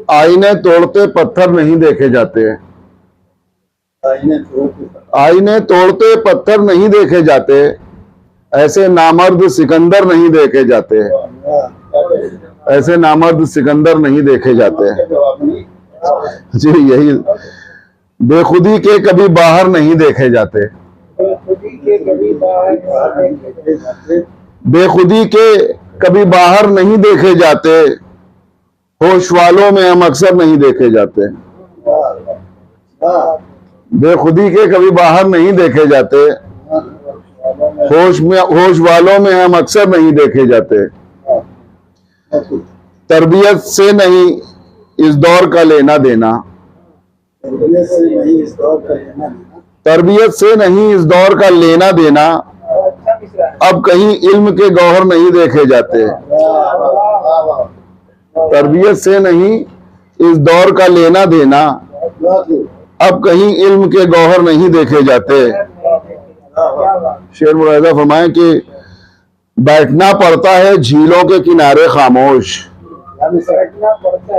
आईने तोड़ते पत्थर नहीं देखे जाते। आईने तोड़ते पत्थर नहीं देखे जाते, ऐसे नामर्द सिकंदर नहीं देखे जाते। ऐसे नामर्द सिकंदर नहीं देखे जाते। जी यही, बेखुदी के कभी बाहर नहीं देखे जाते। बेखुदी के कभी बाहर नहीं देखे जाते, होश वालों में हम अक्सर नहीं देखे जाते। बेखुदी के कभी बाहर नहीं देखे जाते, होश वालों में हम अक्सर नहीं देखे जाते। तरबियत से नहीं इस दौर का लेना देना, तरबियत से नहीं इस दौर का लेना देना, अब कहीं इल्म के गौहर नहीं देखे जाते। तरबियत से नहीं इस दौर का लेना देना, अब कहीं इल्म के गौहर नहीं देखे जाते। शेर मुलाहिजा फरमाएं कि बैठना पड़ता है झीलों के किनारे खामोश। बैठना पड़ता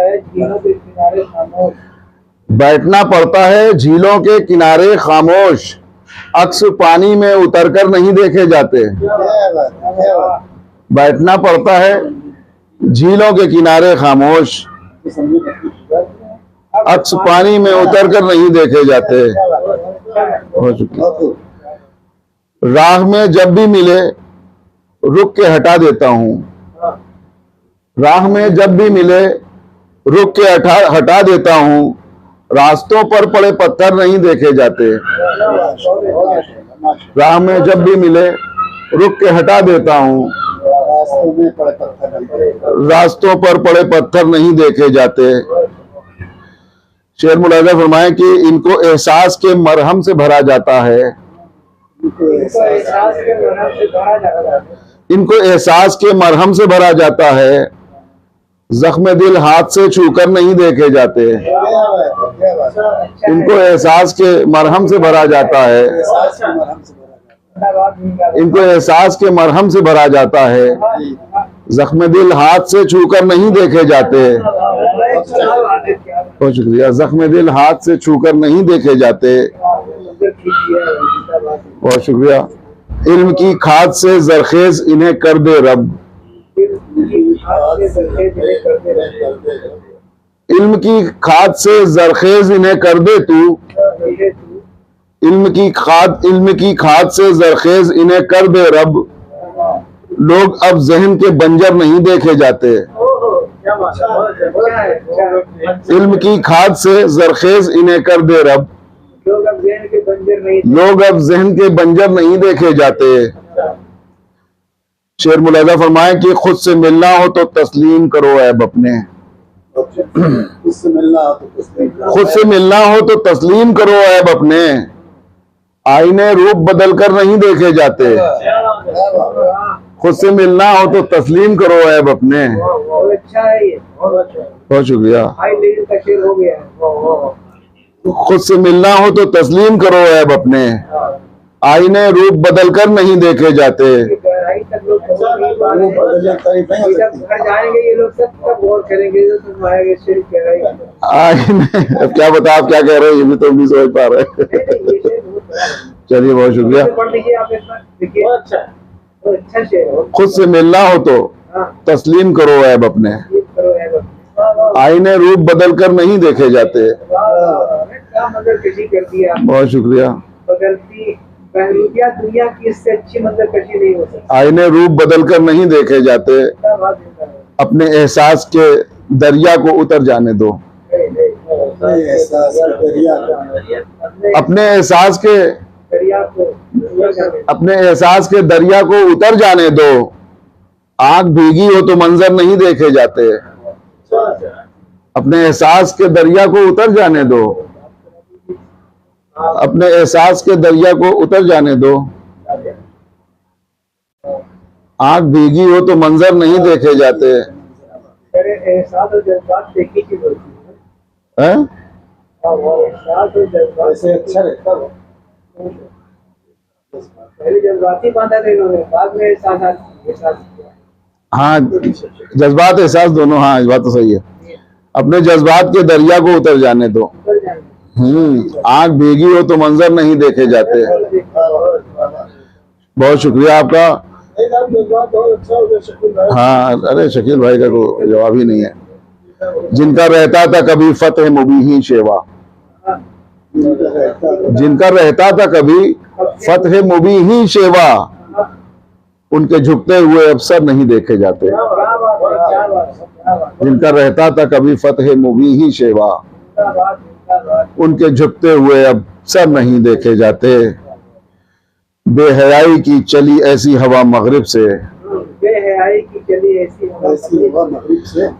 है झीलों के किनारे खामोश, अक्स पानी में उतरकर नहीं देखे जाते। बैठना पड़ता है झीलों के किनारे खामोश, अक्स पानी में उतरकर नहीं देखे जाते। हो चुकी। राह में जब भी मिले रुक के हटा देता हूँ। राह में जब भी मिले रुक के हटा देता हूँ, रास्तों पर पड़े पत्थर नहीं देखे जाते। राह में जब भी मिले रुक के हटा देता हूँ, रास्तों पर पड़े पत्थर नहीं देखे जाते। शेर मुलाहिजा फरमाएं कि इनको एहसास के मरहम से भरा जाता है। इनको एहसास के मरहम से भरा जाता है, जख्म दिल हाथ से छूकर नहीं देखे जाते। इनको एहसास के मरहम से भरा जाता है, इनको एहसास के मरहम से भरा जाता है, जख्म दिल हाथ से छूकर नहीं देखे जाते। बहुत शुक्रिया। जख्म दिल हाथ से छूकर नहीं देखे जाते। बहुत शुक्रिया। इल्म की खाद से जरखेज इन्हें कर दे रब। इल्म की खाद से जरखेज इन्हें कर दे तू। इल्म की खाद से जरखेज इन्हें कर दे रब, लोग अब जहन के बंजर नहीं देखे जाते। इल्म की खाद से जरखेज इन्हें कर दे रब, लोग अब जहन के बंजर नहीं देखे जाते। शेर मुलाहिजा फरमाए कि खुद से मिलना हो तो तस्लीम करो ऐब अपने। खुद से मिलना हो तो तस्लीम करो ऐब अपने, आईने रूप बदल कर नहीं देखे जाते। खुद से मिलना हो तो तस्लीम करो ऐब अपने। बहुत शुक्रिया। खुद से मिलना हो तो तस्लीम करो ऐब अपने, आईने रूप बदल कर नहीं देखे जाते। आईने, अब क्या बता आप क्या कह रहे हैं, ये भी तो नहीं समझ पा रहे। चलिए बहुत शुक्रिया। खुद से मिलना हो तो तस्लीम करो ऐब अपने, आईने रूप बदल कर नहीं देखे जाते। बहुत शुक्रिया। दुनिया की इससे अच्छी मंजर कशी नहीं हो सकती। आईने रूप बदल कर नहीं देखे जाते, अपने एहसास के दरिया को उतर जाने दो। अपने एहसास के दरिया को उतर जाने दो, आंख भीगी हो तो मंजर नहीं देखे जाते। अपने एहसास के दरिया को उतर जाने दो, अपने एहसास के दरिया को उतर जाने दो, आंख भीगी हो तो मंजर नहीं देखे जाते। एहसास और जज्बात एक ही चीज होती है। अच्छा रहता है। पहले जज्बाती बांधा थे, बाद में एहसास किया। हाँ, जज्बात एहसास दोनों, हाँ इस बात तो सही है। अपने जज्बात के दरिया को उतर जाने दो। आंख भीगी हो तो मंजर नहीं देखे जाते। बहुत शुक्रिया आपका। हाँ, अरे शकील भाई का कोई जवाब ही नहीं है। जिनका रहता था कभी फतेह मुबीही शेवा, जिनका रहता था कभी फतेह मुबीही शेवा, उनके झुकते हुए अफसर नहीं देखे जाते। जिनका रहता था कभी फतेह मुबीही शेवा, उनके झुकते हुए अफसर नहीं देखे जाते। बेहयाई की चली ऐसी हवा मगरिब से, बेहयाई की चली ऐसी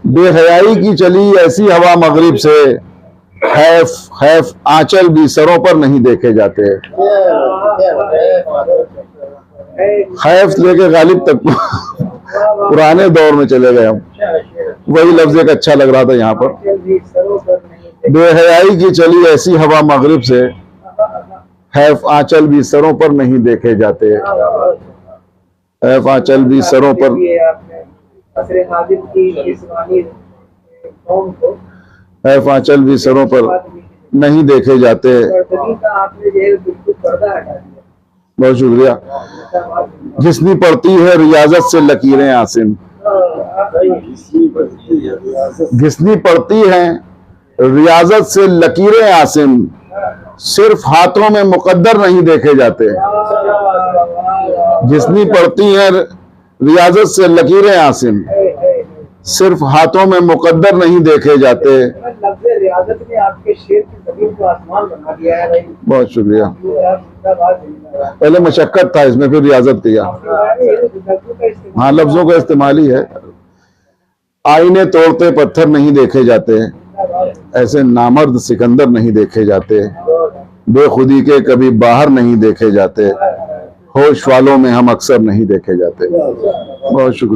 बेहयाई की चली ऐसी हवा मगरिब से, खैफ खैफ आंचल भी सरों पर नहीं देखे जाते। खैफ लेके गालिब तक पुराने दौर में चले गए हम। वही लफ्ज एक अच्छा लग रहा था यहाँ पर। बेहयाई की चली ऐसी हवा मगरिब से, खैफ आंचल भी सरों पर नहीं देखे जाते। खैफ आंचल भी सरों पर, खैफ आंचल भी सरों पर नहीं देखे जाते। बहुत शुक्रिया। घिसनी पड़ती है रियाजत से लकीरें आसिम, घिसनी पड़ती हैं रियाजत से लकीरें आसिम, सिर्फ हाथों में मुकद्दर नहीं देखे जाते। घिसनी पड़ती हैं रियाजत से लकीरें आसिम, सिर्फ हाथों में मुकद्दर नहीं देखे जाते। रियाजत ने आपके शेर की जमीन को आसमान बना दिया है भाई। बहुत शुक्रिया। पहले मशक्कत था इसमें, फिर रियाजत किया। हाँ, लफ्जों का इस्तेमाल ही है। आईने तोड़ते पत्थर नहीं देखे जाते, ऐसे नामर्द सिकंदर नहीं देखे जाते। बेखुदी के कभी बाहर नहीं देखे जाते, होश वालों में हम अक्सर नहीं देखे जाते। बहुत शुक्रिया।